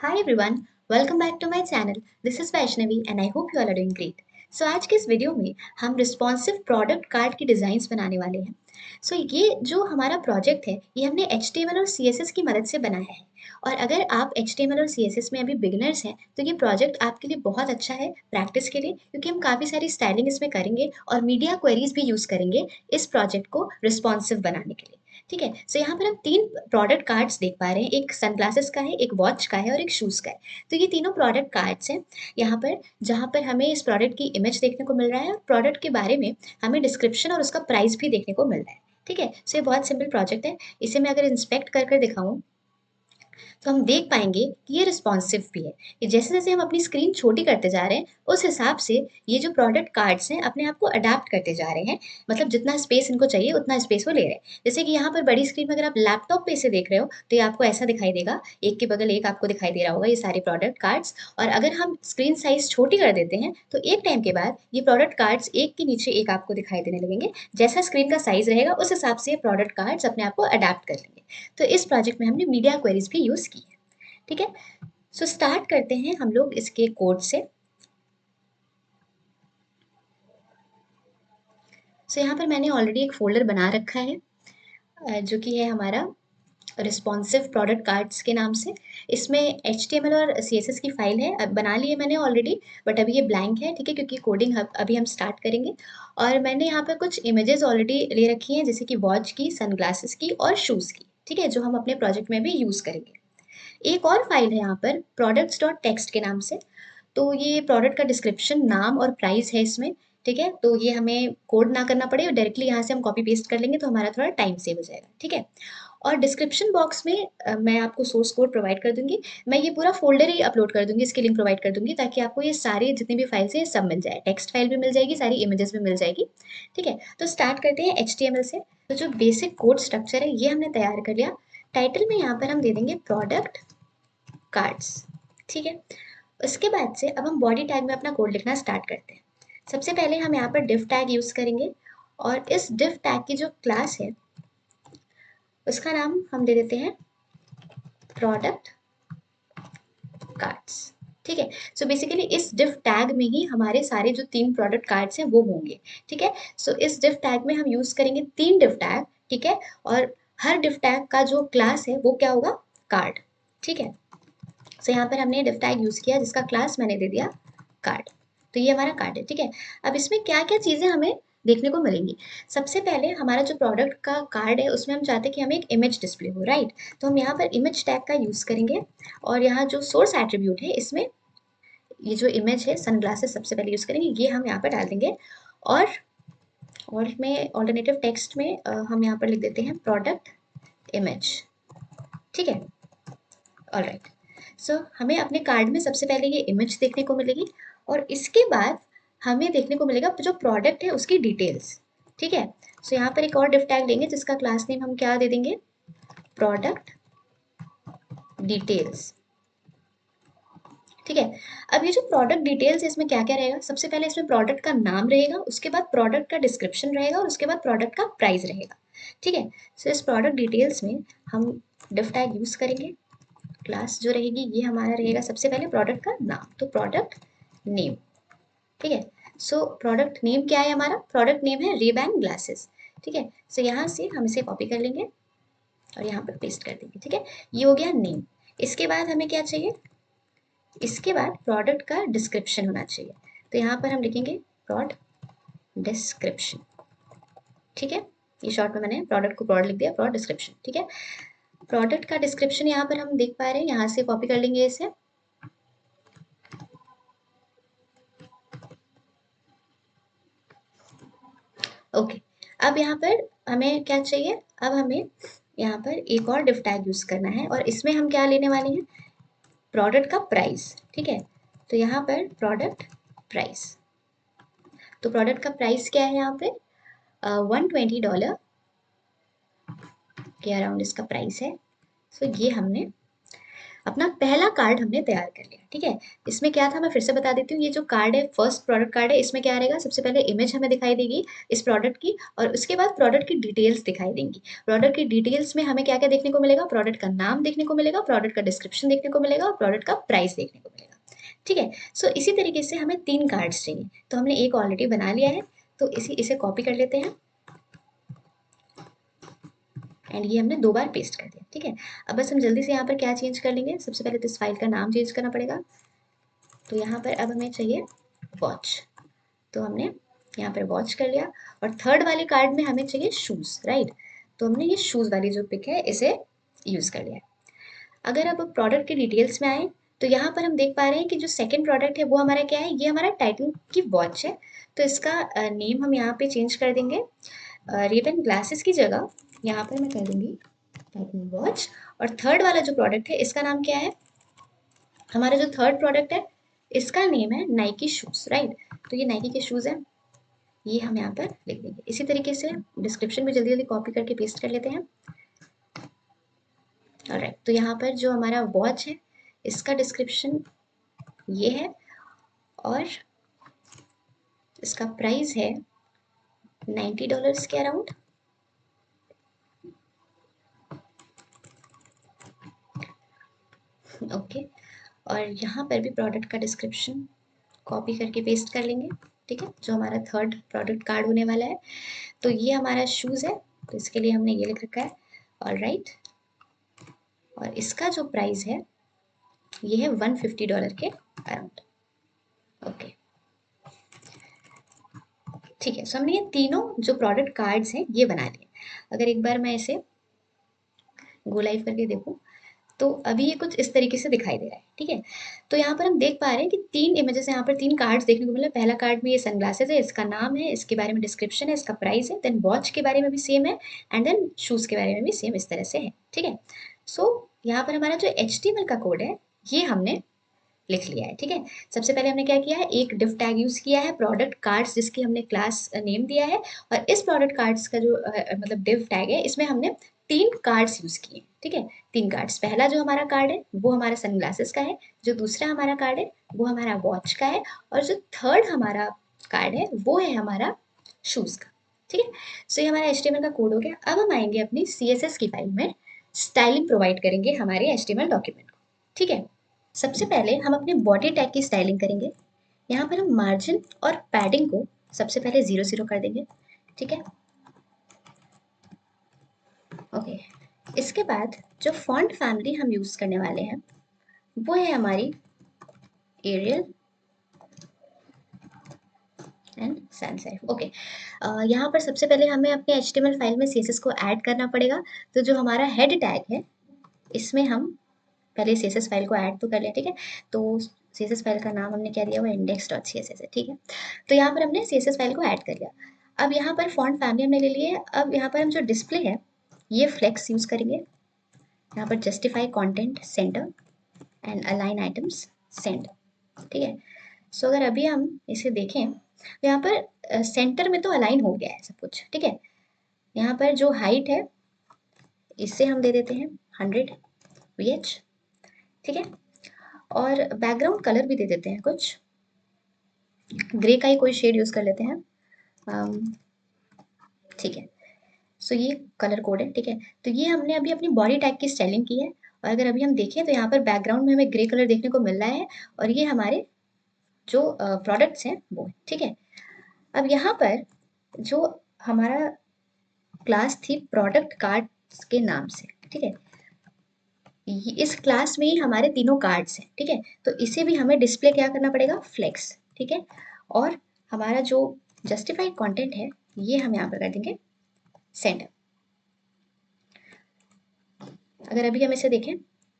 Hi everyone, welcome back to my channel. This is Vaishnavi and I hope you all are doing great. So आज के इस video में हम responsive product card की designs बनाने वाले हैं. ये जो हमारा प्रोजेक्ट है ये हमने HTML और CSS की मदद से बनाया है. और अगर आप HTML और CSS में अभी बिगिनर्स हैं तो ये प्रोजेक्ट आपके लिए बहुत अच्छा है प्रैक्टिस के लिए, क्योंकि हम काफ़ी सारी स्टाइलिंग इसमें करेंगे और मीडिया क्वेरीज भी यूज़ करेंगे इस प्रोजेक्ट को रिस्पॉन्सिव बनाने के लिए. ठीक है. यहाँ पर हम तीन प्रोडक्ट कार्ड्स देख पा रहे हैं. एक सनग्लासेस का है, एक वॉच का है और एक शूज़ का है. तो ये तीनों प्रोडक्ट कार्ड्स हैं यहाँ पर, जहाँ पर हमें इस प्रोडक्ट की इमेज देखने को मिल रहा है और प्रोडक्ट के बारे में हमें डिस्क्रिप्शन और उसका प्राइस भी देखने को मिल रहा है. ठीक है. ये बहुत सिंपल प्रोजेक्ट है. इसे मैं अगर इंस्पेक्ट कर दिखाऊँ तो हम देख पाएंगे कि ये रिस्पॉन्सिव भी है. कि जैसे जैसे हम अपनी स्क्रीन छोटी करते जा रहे हैं उस हिसाब से ये जो प्रोडक्ट कार्ड्स हैं अपने आप को अडाप्ट करते जा रहे हैं. मतलब जितना स्पेस इनको चाहिए उतना स्पेस वो ले रहे हैं. जैसे कि यहाँ पर बड़ी स्क्रीन में अगर आप लैपटॉप पे इसे देख रहे हो तो ये आपको ऐसा दिखाई देगा, एक के बगल एक आपको दिखाई दे रहा होगा ये सारे प्रोडक्ट कार्ड्स. और अगर हम स्क्रीन साइज छोटी कर देते हैं तो एक टाइम के बाद ये प्रोडक्ट कार्ड्स एक के नीचे एक आपको दिखाई देने लगेंगे. जैसा स्क्रीन का साइज रहेगा उस हिसाब से ये प्रोडक्ट कार्ड्स अपने आप को अडाप्ट कर लेंगे. तो इस प्रोजेक्ट में हमने मीडिया क्वेरीज भी यूज़ की है. ठीक है. स्टार्ट करते हैं हम लोग इसके कोड से. यहाँ पर मैंने ऑलरेडी एक फोल्डर बना रखा है जो कि है हमारा रिस्पॉन्सिव प्रोडक्ट कार्ड्स के नाम से. इसमें HTML और CSS की फाइल है, अब बना ली है मैंने ऑलरेडी, बट अभी ये ब्लैंक है. ठीक है, क्योंकि कोडिंग अभी हम स्टार्ट करेंगे. और मैंने यहाँ पर कुछ इमेजेस ऑलरेडी ले रखी हैं, जैसे कि वॉच की, सनग्लासेस की और शूज़ की. ठीक है, जो हम अपने प्रोजेक्ट में भी यूज़ करेंगे. एक और फाइल है यहाँ पर products.txt के नाम से. तो ये प्रोडक्ट का डिस्क्रिप्शन, नाम और प्राइस है इसमें. ठीक है, तो ये हमें कोड ना करना पड़े, डायरेक्टली यहाँ से हम कॉपी पेस्ट कर लेंगे तो हमारा थोड़ा टाइम सेव हो जाएगा. ठीक है. और डिस्क्रिप्शन बॉक्स में मैं आपको सोर्स कोड प्रोवाइड कर दूंगी. मैं ये पूरा फोल्डर ही अपलोड कर दूंगी, इसकी लिंक प्रोवाइड कर दूंगी, ताकि आपको ये सारी जितनी भी फाइल्स है सब मिल जाए. टेक्स्ट फाइल भी मिल जाएगी, सारी इमेजेस भी मिल जाएगी. ठीक है. तो स्टार्ट करते हैं HTML से. तो जो बेसिक कोड स्ट्रक्चर है ये हमने तैयार कर लिया. टाइटल में यहाँ पर हम दे देंगे प्रोडक्ट कार्ड्स. ठीक है. उसके बाद से अब हम बॉडी टैग में अपना कोड लिखना स्टार्ट करते हैं. सबसे पहले हम यहाँ पर div टैग यूज़ करेंगे और इस div टैग की जो क्लास है उसका नाम हम दे देते हैं प्रोडक्ट कार्ड्स. ठीक है. बेसिकली इस div टैग में ही हमारे सारे जो तीन प्रोडक्ट कार्ड्स हैं वो होंगे. ठीक है. इस div टैग में हम यूज़ करेंगे तीन div टैग. ठीक है. और हर div टैग का जो क्लास है वो क्या होगा, कार्ड. ठीक है. यहाँ पर हमने div टैग यूज़ किया जिसका क्लास मैंने दे दिया कार्ड. तो ये हमारा कार्ड है. ठीक है. अब इसमें क्या क्या चीज़ें हमें देखने को मिलेंगी. सबसे पहले हमारा जो प्रोडक्ट का कार्ड है उसमें हम चाहते हैं कि हमें एक इमेज डिस्प्ले हो, राइट. तो हम यहाँ पर इमेज टैग का यूज़ करेंगे और यहाँ जो सोर्स एट्रीब्यूट है इसमें ये जो इमेज है सनग्लासेस सबसे पहले यूज़ करेंगे, ये हम यहाँ पर डाल देंगे. और में ऑल्टरनेटिव टेक्स्ट में हम यहाँ पर लिख देते हैं प्रोडक्ट इमेज. ठीक है. ऑलराइट. हमें अपने कार्ड में सबसे पहले ये इमेज देखने को मिलेगी और इसके बाद हमें देखने को मिलेगा जो प्रोडक्ट है उसकी डिटेल्स. ठीक है. यहाँ पर एक और div टैग लेंगे जिसका क्लास नेम हम क्या दे देंगे, प्रोडक्ट डिटेल्स. ठीक है. अब ये जो प्रोडक्ट डिटेल्स है इसमें क्या क्या रहेगा, सबसे पहले इसमें प्रोडक्ट का नाम रहेगा, उसके बाद प्रोडक्ट का डिस्क्रिप्शन रहेगा और उसके बाद प्रोडक्ट का प्राइस रहेगा. ठीक है. इस प्रोडक्ट डिटेल्स में हम div टैग यूज करेंगे. क्लास जो रहेगी ये हमारा रहेगा सबसे पहले प्रोडक्ट का नाम, तो प्रोडक्ट नेम. ठीक है. प्रोडक्ट नेम क्या है, हमारा प्रोडक्ट नेम है रेबैन ग्लासेस. ठीक है. यहाँ से हम इसे कॉपी कर लेंगे और यहाँ पर पेस्ट कर देंगे. ठीक है. ये हो गया नेम. इसके बाद हमें क्या चाहिए, इसके बाद प्रोडक्ट का डिस्क्रिप्शन होना चाहिए. तो यहाँ पर हम लिखेंगे प्रोड डिस्क्रिप्शन. ठीक है. ये शॉर्ट में मैंने प्रोडक्ट को प्रोड लिख दिया, प्रोड डिस्क्रिप्शन. ठीक है. प्रोडक्ट का डिस्क्रिप्शन यहाँ पर हम देख पा रहे हैं, यहाँ से कॉपी कर लेंगे इसे. ओके. अब यहाँ पर हमें क्या चाहिए, अब हमें यहाँ पर एक और div टैग यूज करना है और इसमें हम क्या लेने वाले हैं, प्रोडक्ट का प्राइस. ठीक है. तो यहाँ पर प्रोडक्ट प्राइस. तो प्रोडक्ट का प्राइस क्या है यहाँ पे, $120 के अराउंड इसका प्राइस है. ये हमने अपना पहला कार्ड हमने तैयार कर लिया, ठीक है। इसमें क्या था मैं फिर से बता देती हूँ, ये जो कार्ड है फर्स्ट प्रोडक्ट कार्ड है, इसमें क्या रहेगा, सबसे पहले इमेज हमें दिखाई देगी इस प्रोडक्ट की, और उसके बाद प्रोडक्ट की डिटेल्स दिखाई देंगी। प्रोडक्ट की डिटेल्स में हमें क्या क्या देखने को मिलेगा, प्रोडक्ट का नाम देखने को मिलेगा, प्रोडक्ट का डिस्क्रिप्शन देखने को मिलेगा और प्रोडक्ट का प्राइस देखने को मिलेगा, ठीक है। सो इसी तरीके से हमें 3 कार्ड्स चाहिए, तो हमने एक ऑलरेडी बना लिया है, तो इसे कॉपी कर लेते हैं एंड ये हमने 2 बार पेस्ट कर दिया, ठीक है। अब बस हम जल्दी से यहाँ पर क्या चेंज कर लेंगे, सबसे पहले तो इस फाइल का नाम चेंज करना पड़ेगा। तो यहाँ पर अब हमें चाहिए वॉच, तो हमने यहाँ पर वॉच कर लिया। और थर्ड वाले कार्ड में हमें चाहिए शूज़, राइट। तो हमने ये शूज़ वाली जो पिक है इसे यूज़ कर लिया है। अगर अब प्रोडक्ट के डिटेल्स में आए, तो यहाँ पर हम देख पा रहे हैं कि जो सेकंड प्रोडक्ट है वो हमारा क्या है, ये हमारा टाइटन की वॉच है। तो इसका नेम हम यहाँ पे चेंज कर देंगे, रेबन ग्लासेस की जगह यहाँ पर मैं कर दूंगी टाइटन वॉच। और थर्ड वाला जो प्रोडक्ट है इसका नाम क्या है, हमारा जो थर्ड प्रोडक्ट है इसका नेम है नाइकी शूज, राइट। तो ये नाइकी के शूज है, ये हम यहाँ पर लिख देंगे। इसी तरीके से डिस्क्रिप्शन में जल्दी जल्दी कॉपी करके पेस्ट कर लेते हैं। ऑलराइट, तो यहाँ पर जो हमारा वॉच है इसका डिस्क्रिप्शन ये है, और इसका प्राइस है $90 के अराउंड। ओके, और यहाँ पर भी प्रोडक्ट का डिस्क्रिप्शन कॉपी करके पेस्ट कर लेंगे, ठीक है, जो हमारा थर्ड प्रोडक्ट कार्ड होने वाला है। तो ये हमारा शूज़ है, तो इसके लिए हमने ये लिख रखा है, ऑलराइट। और इसका जो प्राइस है ये है $150 के अराउंड। ओके, ठीक है। सो हमने ये तीनों जो प्रोडक्ट कार्ड्स हैं ये बना लिए। अगर एक बार मैं इसे गो लाइव करके देखूं, तो अभी ये कुछ इस तरीके से दिखाई दे रहा है, ठीक है। तो यहाँ पर हम देख पा रहे हैं कि 3 इमेजेस यहाँ पर 3 कार्ड्स देखने को मिला। पहला कार्ड में ये सनग्लासेस है, इसका नाम है, इसके बारे में डिस्क्रिप्शन है, इसका प्राइस है, देन वॉच के बारे में भी सेम है, एंड देन शूज़ के बारे में भी सेम इस तरह से है, ठीक है। सो यहाँ पर हमारा जो HTML का कोड है ये हमने लिख लिया है, ठीक है। सबसे पहले हमने क्या किया है, एक डिव टैग यूज़ किया है प्रोडक्ट कार्ड्स, जिसकी हमने क्लास नेम दिया है। और इस प्रोडक्ट कार्ड्स का जो मतलब डिव टैग है इसमें हमने 3 कार्ड्स यूज़ किए, ठीक है। 3 कार्ड्स, पहला जो हमारा कार्ड है वो हमारा सनग्लासेस का है, जो दूसरा हमारा कार्ड है वो हमारा वॉच का है, और जो थर्ड हमारा कार्ड है वो है हमारा शूज़ का, ठीक है। सो ये हमारा HTML का कोड हो गया। अब हम आएंगे अपनी CSS की फाइल में, स्टाइलिंग प्रोवाइड करेंगे हमारे HTML डॉक्यूमेंट को, ठीक है। सबसे पहले हम अपने बॉडी टैग की स्टाइलिंग करेंगे। यहाँ पर हम मार्जिन और पैडिंग को सबसे पहले 0 0 कर देंगे, ठीक है। ओके, इसके बाद जो फॉन्ट फैमिली हम यूज़ करने वाले हैं वो है हमारी Arial and sans serif. Okay, यहाँ पर सबसे पहले हमें अपने HTML फाइल में CSS को ऐड करना पड़ेगा। तो जो हमारा हेड टैग है इसमें हम पहले CSS फाइल को ऐड तो कर लिया, ठीक है। तो CSS फाइल का नाम हमने क्या दिया हुआ है, index.css है, ठीक है। तो यहाँ पर हमने CSS फाइल को ऐड कर लिया। अब यहाँ पर फॉन्ट फैमिली हमने ले ली है। अब यहाँ पर हम जो डिस्प्ले है ये फ्लेक्स यूज़ करेंगे। यहाँ पर justify content centre and align items send, ठीक है। सो अगर अभी हम इसे देखें तो यहाँ पर सेंटर में तो अलाइन हो गया है सब कुछ, ठीक है। यहाँ पर जो हाइट है इससे हम दे देते हैं 100 VH, ठीक है। और बैकग्राउंड कलर भी दे देते हैं, कुछ ग्रे का ही कोई शेड यूज़ कर लेते हैं, ठीक है। सो ये कलर कोड है, ठीक है। तो ये हमने अभी अपनी बॉडी टैग की स्टाइलिंग की है। और अगर अभी हम देखें तो यहाँ पर बैकग्राउंड में हमें ग्रे कलर देखने को मिल रहा है, और ये हमारे जो प्रोडक्ट्स हैं वो, ठीक है। अब यहाँ पर जो हमारा क्लास थी प्रोडक्ट कार्ड्स के नाम से, ठीक है, इस क्लास में ही हमारे तीनों कार्ड्स हैं, ठीक है। तो इसे भी हमें डिस्प्ले क्या करना पड़ेगा, फ्लेक्स, ठीक है। और हमारा जो जस्टिफाइड कंटेंट है ये हम यहाँ पर कर देंगे सेंड। अगर अभी हम इसे देखें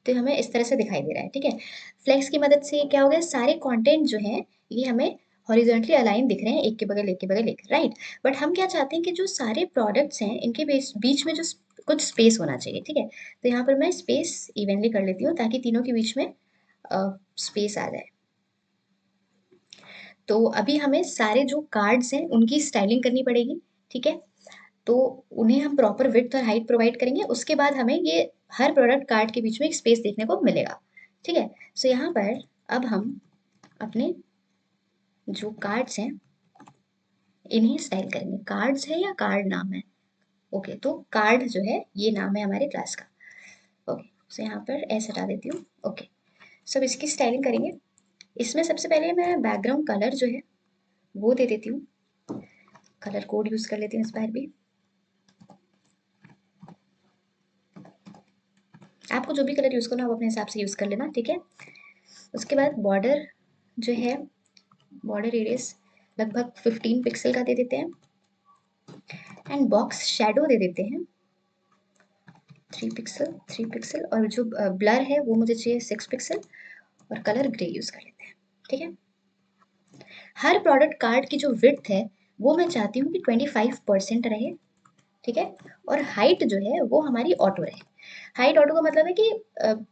तो हमें इस तरह से दिखाई दे रहा है, ठीक है। फ्लेक्स की मदद से क्या हो गया, सारे कंटेंट जो हैं ये हमें हॉरिजॉन्टली अलाइन दिख रहे हैं, एक के बगल एक के बगल एक, राइट। बट हम क्या चाहते हैं कि जो सारे प्रोडक्ट्स हैं इनके बीच में जो कुछ स्पेस होना चाहिए, ठीक है। तो यहाँ पर मैं स्पेस इवनली कर लेती हूँ ताकि तीनों के बीच में स्पेस आ जाए। तो अभी हमें सारे जो कार्ड्स हैं उनकी स्टाइलिंग करनी पड़ेगी, ठीक है। तो उन्हें हम प्रॉपर विड्थ और हाइट प्रोवाइड करेंगे, उसके बाद हमें ये हर प्रोडक्ट कार्ड के बीच में एक स्पेस देखने को मिलेगा। ठीक है। सो यहाँ पर अब हम अपने जो कार्ड्स हैं इन्हें स्टाइल करेंगे। कार्ड्स है या कार्ड नाम है? ओके, तो कार्ड जो है ये नाम है हमारे क्लास का। ओके, सो यहाँ पर ऐसे हटा देती हूँ। ओके, सब इसकी स्टाइलिंग करेंगे। इसमें सबसे पहले मैं बैकग्राउंड कलर जो है वो दे देती हूँ। कलर कोड यूज कर लेती हूँ इस बार भी। आपको जो भी कलर यूज करना हो आप अपने हिसाब से यूज कर लेना, ठीक है। उसके बाद बॉर्डर जो है, बॉर्डर रेडियस लगभग 15 पिक्सल का दे देते हैं। एंड बॉक्स शेडो दे देते हैं 3 पिक्सल। और जो ब्लर है वो मुझे चाहिए 6 पिक्सल। और कलर ग्रे यूज कर लेते हैं, ठीक है। हर प्रोडक्ट कार्ड की जो विड्थ है वो मैं चाहती हूँ कि 25% रहे, ठीक है। और हाइट जो है वो हमारी ऑटो रहे। हाइट ऑटो का मतलब है कि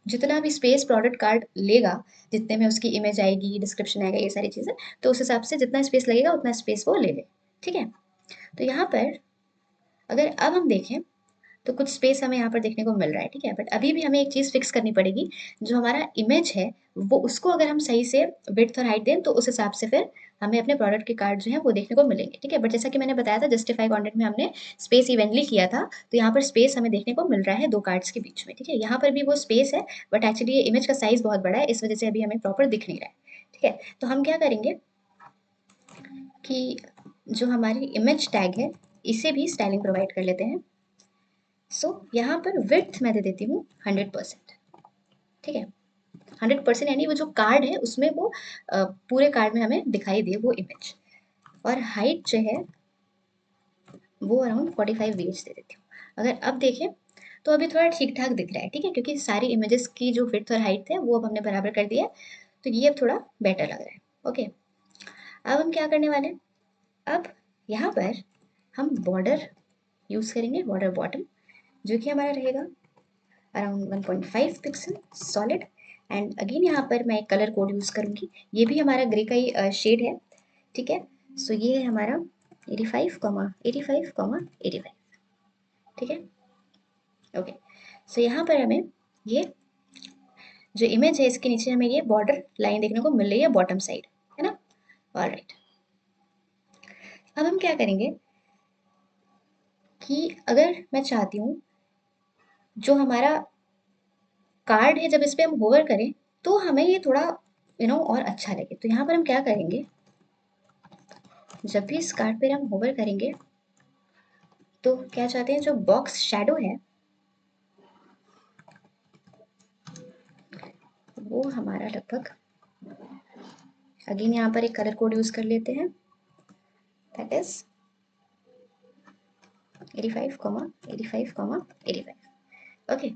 जितना भी स्पेस प्रोडक्ट कार्ड लेगा, जितने में उसकी इमेज आएगी, डिस्क्रिप्शन आएगा, ये सारी चीज़ें, तो उस हिसाब से जितना स्पेस लगेगा उतना स्पेस वो ले ले, ठीक है। तो यहाँ पर अगर अब हम देखें तो कुछ स्पेस हमें यहाँ पर देखने को मिल रहा है, ठीक है। बट अभी भी हमें एक चीज़ फिक्स करनी पड़ेगी, जो हमारा इमेज है वो उसको अगर हम सही से विड्थ और हाइट दें तो उस हिसाब से फिर हमें अपने प्रोडक्ट के कार्ड जो है वो देखने को मिलेंगे, ठीक है। बट जैसा कि मैंने बताया था जस्टिफाई कंटेंट में हमने स्पेस इवेंटली किया था, तो यहाँ पर स्पेस हमें देखने को मिल रहा है 2 कार्ड्स के बीच में, ठीक है। यहाँ पर भी वो स्पेस है, बट एक्चुअली ये इमेज का साइज़ बहुत बड़ा है, इस वजह से अभी हमें प्रॉपर दिख नहीं रहा है, ठीक है। तो हम क्या करेंगे कि जो हमारी इमेज टैग है इसे भी स्टाइलिंग प्रोवाइड कर लेते हैं। सो यहाँ पर विड्थ मैं दे देती हूँ 100%, ठीक है। 100% यानी वो जो कार्ड है उसमें वो पूरे कार्ड में हमें दिखाई दे वो इमेज। और हाइट जो है वो अराउंड 45 VH दे देती हूँ। अगर अब देखें तो अभी थोड़ा ठीक ठाक दिख रहा है, ठीक है, क्योंकि सारी इमेजेस की जो विड्थ और हाइट है वो अब हमने बराबर कर दिया है, तो ये अब थोड़ा बेटर लग रहा है। ओके, अब हम क्या करने वाले हैं, अब यहाँ पर हम बॉर्डर यूज़ करेंगे, बॉर्डर बॉटम, जो कि हमारा रहेगा around 1.5 pixel solid. And again यहाँ पर मैं एक कलर कोड यूज़ करूँगी, ये भी हमारा ग्रे का ही शेड है, ठीक है। सो ये है हमारा 85,85,85, ठीक है। ओके, सो यहाँ पर हमें ये जो इमेज है इसके नीचे हमें ये बॉर्डर लाइन देखने को मिल रही है बॉटम साइड, है ना। ऑलराइट, अब हम क्या करेंगे कि अगर मैं चाहती हूँ जो हमारा कार्ड है जब इस पे हम होवर करें तो हमें ये थोड़ा और अच्छा लगे, तो यहाँ पर हम क्या करेंगे, जब भी इस कार्ड पे हम होवर करेंगे तो क्या चाहते हैं, जो बॉक्स शैडो है वो हमारा लगभग, अगेन यहाँ पर एक कलर कोड यूज कर लेते हैं, दैट इज 85,85,85। ओके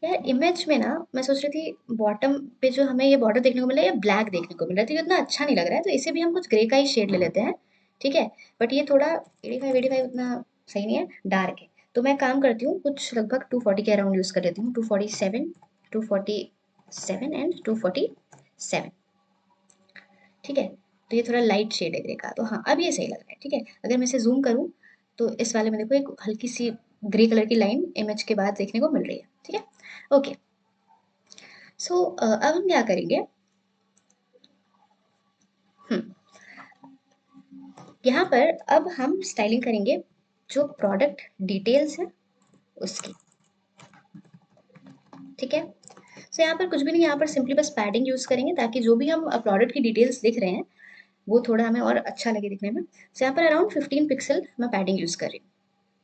यार, इमेज में ना मैं सोच रही थी बॉटम पे जो हमें ये बॉर्डर देखने को मिला है ये ब्लैक देखने को मिल रहा है, तो ये उतना अच्छा नहीं लग रहा है, तो इसे भी हम कुछ ग्रे का ही शेड ले लेते हैं, ठीक है। बट ये थोड़ा 85 उतना सही नहीं है, डार्क है। तो मैं काम करती हूँ कुछ लगभग 240 के अराउंड यूज़ कर लेती हूँ, 247 एंड 247, ठीक है। तो ये थोड़ा लाइट शेड है ग्रे का, तो हाँ अब ये सही लग रहा है, ठीक है। अगर मैं इसे जूम करूँ तो इस वाले में देखो एक हल्की सी ग्रे कलर की लाइन इमेज के बाद देखने को मिल रही है, ठीक है। ओके, सो अब हम क्या करेंगे, यहाँ पर अब हम स्टाइलिंग करेंगे जो प्रोडक्ट डिटेल्स है उसकी, ठीक है। सो यहाँ पर कुछ भी नहीं, यहाँ पर सिंपली बस पैडिंग यूज करेंगे ताकि जो भी हम प्रोडक्ट की डिटेल्स लिख रहे हैं वो थोड़ा हमें और अच्छा लगे दिखने में। सो यहाँ पर अराउंड 15 पिक्सल मैं पैडिंग यूज कर रही हूँ,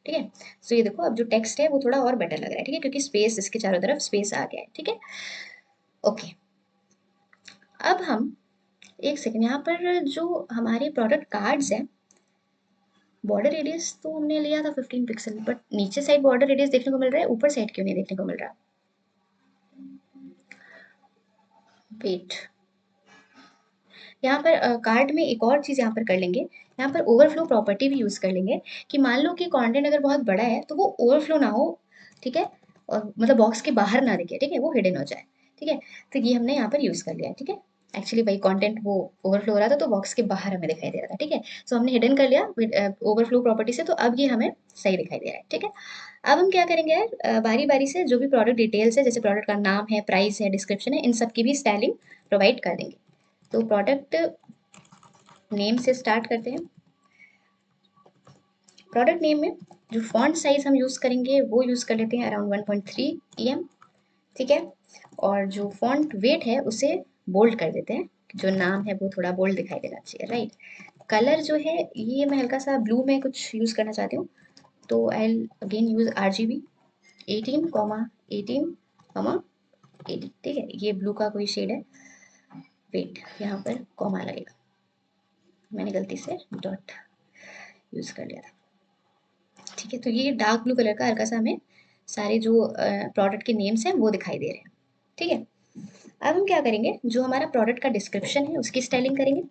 ठीक है। सो ये देखो अब जो टेक्स्ट है वो थोड़ा और बेटर लग रहा है, ठीक है, क्योंकि स्पेस इसके चारों तरफ स्पेस आ गया है, ठीक है। ओके, अब हम एक सेकेंड, यहाँ पर जो हमारे प्रोडक्ट कार्ड्स हैं बॉर्डर रेडियस तो हमने लिया था 15 पिक्सल, बट नीचे साइड बॉर्डर रेडियस देखने को मिल रहा है, ऊपर साइड क्यों नहीं देखने को मिल रहा, वेट। यहाँ पर कार्ड में एक और चीज़ यहाँ पर कर लेंगे, यहाँ पर ओवरफ्लो प्रॉपर्टी भी यूज़ कर लेंगे कि मान लो कि कंटेंट अगर बहुत बड़ा है तो वो ओवरफ्लो ना हो, ठीक है, और मतलब बॉक्स के बाहर ना दिखे, ठीक है, वो हिडन हो जाए, ठीक है। तो ये हमने यहाँ पर यूज़ कर लिया है, ठीक है। एक्चुअली वही कंटेंट वो ओवरफ्लो हो रहा था तो बॉक्स के बाहर हमें दिखाई दे रहा था, ठीक है। सो हमने हिडन कर लिया ओवरफ्लो प्रॉपर्टी से, तो अब ये हमें सही दिखाई दे रहा है, ठीक है। अब हम क्या करेंगे यार, बारी बारी से जो भी प्रोडक्ट डिटेल्स है, जैसे प्रोडक्ट का नाम है, प्राइस है, डिस्क्रिप्शन है, इन सब की भी स्टाइलिंग प्रोवाइड कर देंगे। तो प्रोडक्ट नेम से स्टार्ट करते हैं। प्रोडक्ट नेम में जो फॉन्ट साइज हम यूज़ करेंगे वो यूज़ कर लेते हैं अराउंड 1.3 EM, ठीक है। और जो फॉन्ट वेट है उसे बोल्ड कर देते हैं, जो नाम है वो थोड़ा बोल्ड दिखाई देना चाहिए, राइट। कलर जो है ये मैं हल्का सा ब्लू में कुछ यूज़ करना चाहती हूँ, तो आई अगेन यूज़ RGB 18,18,80, ठीक है। ये ब्लू का कोई शेड है। वेट यहाँ पर कॉमा लगेगा, मैंने गलती से डॉट यूज़ कर लिया था, ठीक है। तो ये डार्क ब्लू कलर का हल्का सा हमें सारे जो प्रोडक्ट के नेम्स हैं वो दिखाई दे रहे हैं, ठीक है। अब हम क्या करेंगे, जो हमारा प्रोडक्ट का डिस्क्रिप्शन है उसकी स्टाइलिंग करेंगे,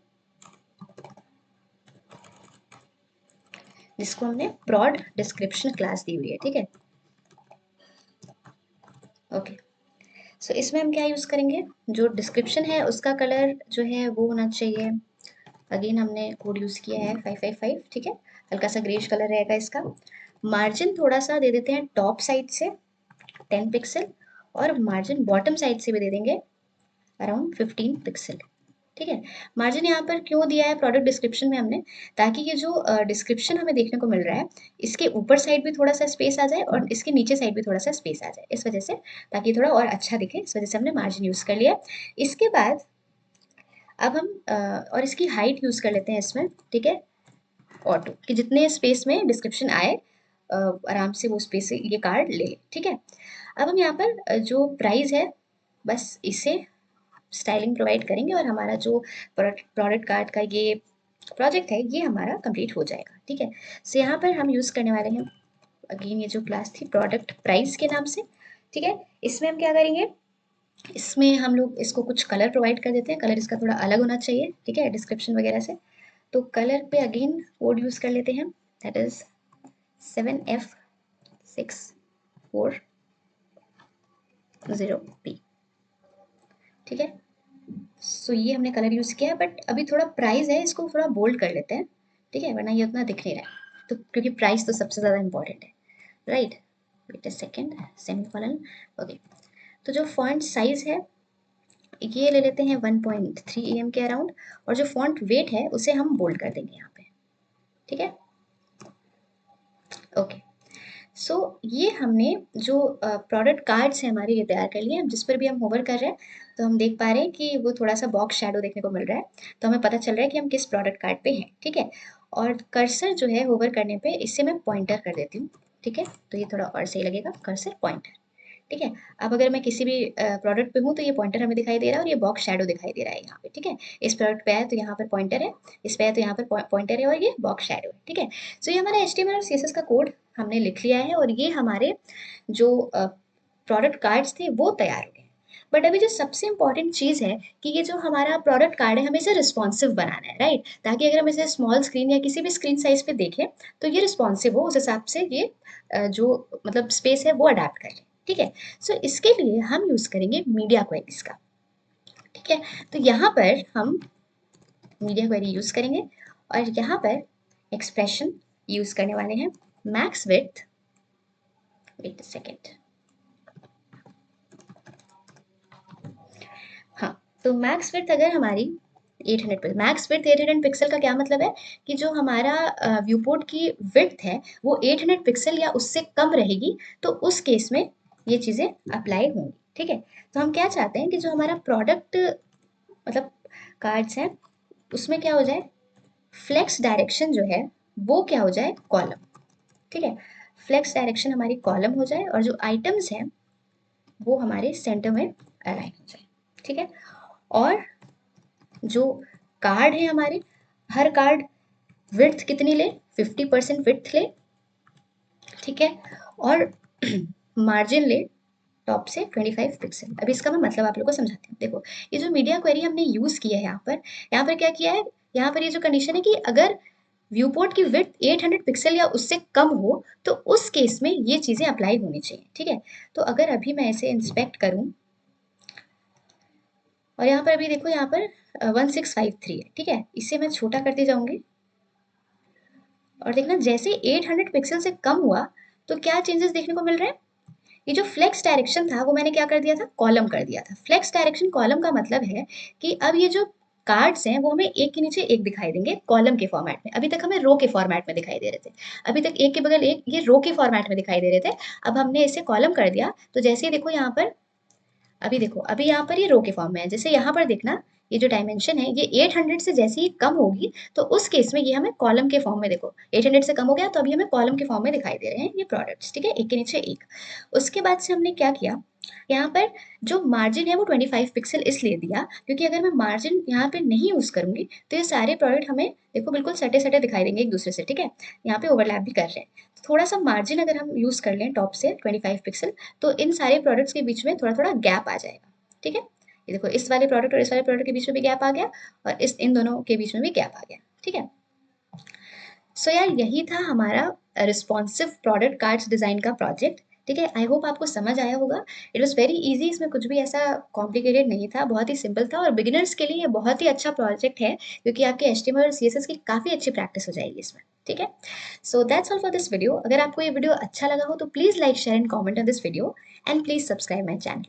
जिसको हमने प्रोड डिस्क्रिप्शन क्लास दी हुई है, ठीक है। ओके, सो इसमें हम क्या यूज़ करेंगे, जो डिस्क्रिप्शन है उसका कलर जो है वो होना चाहिए, अगेन हमने कोड यूज़ किया है 555, ठीक है। हल्का सा ग्रेश कलर रहेगा इसका। मार्जिन थोड़ा सा दे देते हैं टॉप साइड से 10 पिक्सल, और मार्जिन बॉटम साइड से भी दे देंगे अराउंड 15 पिक्सल, ठीक है। मार्जिन यहाँ पर क्यों दिया है प्रोडक्ट डिस्क्रिप्शन में हमने, ताकि ये जो डिस्क्रिप्शन हमें देखने को मिल रहा है इसके ऊपर साइड भी थोड़ा सा स्पेस आ जाए और इसके नीचे साइड भी थोड़ा सा स्पेस आ जाए, इस वजह से, ताकि थोड़ा और अच्छा दिखे, इस वजह से हमने मार्जिन यूज़ कर लिया। इसके बाद अब हम और इसकी हाइट यूज़ कर लेते हैं इसमें, ठीक है, ऑटो, कि जितने स्पेस में डिस्क्रिप्शन आए आराम से वो स्पेस ये कार्ड ले ले, ठीक है। अब हम यहाँ पर जो प्राइस है बस इसे स्टाइलिंग प्रोवाइड करेंगे और हमारा जो प्रोडक्ट कार्ड का ये प्रोजेक्ट है ये हमारा कंप्लीट हो जाएगा, ठीक है। सो यहाँ पर हम यूज़ करने वाले हैं अगेन ये जो क्लास थी प्रोडक्ट प्राइस के नाम से, ठीक है। इसमें हम क्या करेंगे, इसमें हम लोग इसको कुछ कलर प्रोवाइड कर देते हैं, कलर इसका थोड़ा अलग होना चाहिए, ठीक है, डिस्क्रिप्शन वगैरह से। तो कलर पे अगेन कोड यूज़ कर लेते हैं, दैट इज 7F64 0P, ठीक है। सो ये हमने कलर यूज़ किया है, बट अभी थोड़ा प्राइस है इसको थोड़ा बोल्ड कर लेते हैं, ठीक है, वरना ये उतना दिख नहीं रहा है, तो क्योंकि प्राइस तो सबसे ज़्यादा इंपॉर्टेंट है, right. Wait a second, semicolon. Okay, तो जो फॉन्ट साइज है ये ले लेते हैं 1.3 EM के अराउंड, और जो फॉन्ट वेट है उसे हम बोल्ड कर देंगे यहाँ पे, ठीक है। ओके, सो ये हमने जो प्रोडक्ट कार्ड्स हैं हमारे ये तैयार कर लिए। अब जिस पर भी हम होवर कर रहे हैं तो हम देख पा रहे हैं कि वो थोड़ा सा बॉक्स शैडो देखने को मिल रहा है, तो हमें पता चल रहा है कि हम किस प्रोडक्ट कार्ड पे हैं, ठीक है। और कर्सर जो है होवर करने पे इससे मैं पॉइंटर कर देती हूँ, ठीक है, तो ये थोड़ा और सही लगेगा, कर्सर पॉइंटर, ठीक है। अब अगर मैं किसी भी प्रोडक्ट पे हूँ तो ये पॉइंटर हमें दिखाई दे रहा है और ये बॉक्स शैडो दिखाई दे रहा है यहाँ पे, ठीक है। इस प्रोडक्ट पे आया तो यहाँ पर पॉइंटर है, इस पे आया तो यहाँ पर पॉइंटर है और ये बॉक्स शैडो है, ठीक है। सो ये हमारा HTML और CSS का कोड हमने लिख लिया है और ये हमारे जो प्रोडक्ट कार्ड्स थे वो तैयार हो गए। बट अभी जो सबसे इंपॉर्टेंट चीज़ है कि ये जो हमारा प्रोडक्ट कार्ड है हमें इसे रिस्पॉन्सिव बनाना है, राइट, ताकि अगर हम इसे स्मॉल स्क्रीन या किसी भी स्क्रीन साइज पे देखें तो ये रिस्पॉन्सिव हो, उस हिसाब से ये जो मतलब स्पेस है वो अडेप्ट कर ले, ठीक है। सो इसके लिए हम यूज़ करेंगे मीडिया क्वेरीज का, ठीक है। तो यहाँ पर हम मीडिया क्वेरी यूज़ करेंगे और यहाँ पर एक्सप्रेशन यूज़ करने वाले हैं max width, wait a second, हाँ, तो मैक्स विड्थ अगर हमारी 800 पिक्सल, मैक्स विड्थ 800 पिक्सल का क्या मतलब है कि जो हमारा व्यू पोर्ट की विड्थ है वो 800 पिक्सल या उससे कम रहेगी, तो उस केस में ये चीज़ें अप्लाई होंगी, ठीक है। तो हम क्या चाहते हैं कि जो हमारा प्रोडक्ट मतलब कार्ड्स हैं उसमें क्या हो जाए, फ्लेक्स डायरेक्शन जो है वो क्या हो जाए, कॉलम, ठीक है। फ्लेक्स डायरेक्शन हमारी कॉलम हो जाए और जो आइटम्स हैं वो हमारे सेंटर में अलाइन हो जाए, ठीक है। और जो कार्ड है हमारे, हर कार्ड विड्थ कितनी ले, 50% विड्थ ले, ठीक है। और मार्जिन ले टॉप से 25 पिक्सल। अभी इसका मैं मतलब आप लोग को समझाती हूँ, देखो ये जो मीडिया क्वेरी हमने यूज़ किया है यहाँ पर क्या किया है, यहाँ पर ये जो कंडीशन है कि अगर व्यू पोर्ट की विड्थ 800 पिक्सल या उससे कम हो तो उस केस में ये चीज़ें अप्लाई होनी चाहिए, ठीक है। तो अगर अभी मैं इसे इंस्पेक्ट करूँ और यहाँ पर अभी देखो, यहाँ पर 1653 है, ठीक है। इसे मैं छोटा करती जाऊंगी और देखना जैसे 800 पिक्सल से कम हुआ तो क्या चेंजेस देखने को मिल रहे हैं। ये जो फ्लेक्स डायरेक्शन था वो मैंने क्या कर दिया था, कॉलम कर दिया था। फ्लेक्स डायरेक्शन कॉलम का मतलब है कि अब ये जो कार्ड्स हैं वो हमें एक के नीचे एक दिखाई देंगे कॉलम के फॉर्मेट में। अभी तक हमें रो के फॉर्मेट में दिखाई दे रहे थे, अभी तक एक के बगल एक ये रो के फॉर्मेट में दिखाई दे रहे थे। अब हमने इसे कॉलम कर दिया तो जैसे ही देखो यहाँ पर, अभी देखो अभी यहाँ पर ये रो के फॉर्म में है। जैसे यहाँ पर देखना, ये जो डायमेंशन है ये 800 से जैसे ही कम होगी तो उस केस में ये हमें कॉलम के फॉर्म में, देखो 800 से कम हो गया तो अभी हमें कॉलम के फॉर्म में दिखाई दे रहे हैं ये प्रोडक्ट्स, ठीक है, एक के नीचे एक। उसके बाद से हमने क्या किया, यहाँ पर जो मार्जिन है वो 25 पिक्सल इसलिए दिया क्योंकि अगर मैं मार्जिन यहाँ पे नहीं यूज करूंगी तो ये सारे प्रोडक्ट हमें देखो बिल्कुल सटे सटे दिखाई देंगे एक दूसरे से, ठीक है। यहाँ पे ओवरलैप भी कर रहे हैं। थोड़ा सा मार्जिन अगर हम यूज कर लें टॉप से 25 पिक्सल तो इन सारे प्रोडक्ट्स के बीच में थोड़ा थोड़ा गैप आ जाएगा, ठीक है। ये देखो इस वाले प्रोडक्ट और इस वाले प्रोडक्ट के बीच में भी गैप आ गया और इस इन दोनों के बीच में भी गैप आ गया, ठीक है। सो यार यही था हमारा रिस्पॉन्सिव प्रोडक्ट कार्ड्स डिजाइन का प्रोजेक्ट, ठीक है। आई होप आपको समझ आया होगा। इट वॉज वेरी इजी, इसमें कुछ भी ऐसा कॉम्प्लिकेटेड नहीं था, बहुत ही सिंपल था और बिगिनर्स के लिए ये बहुत ही अच्छा प्रोजेक्ट है क्योंकि आपके एचटीएमएल और सीएसएस की काफ़ी अच्छी प्रैक्टिस हो जाएगी इसमें, ठीक है। So that's all for this video. अगर आपको ये वीडियो अच्छा लगा हो तो please like share and comment on this video and please subscribe my channel.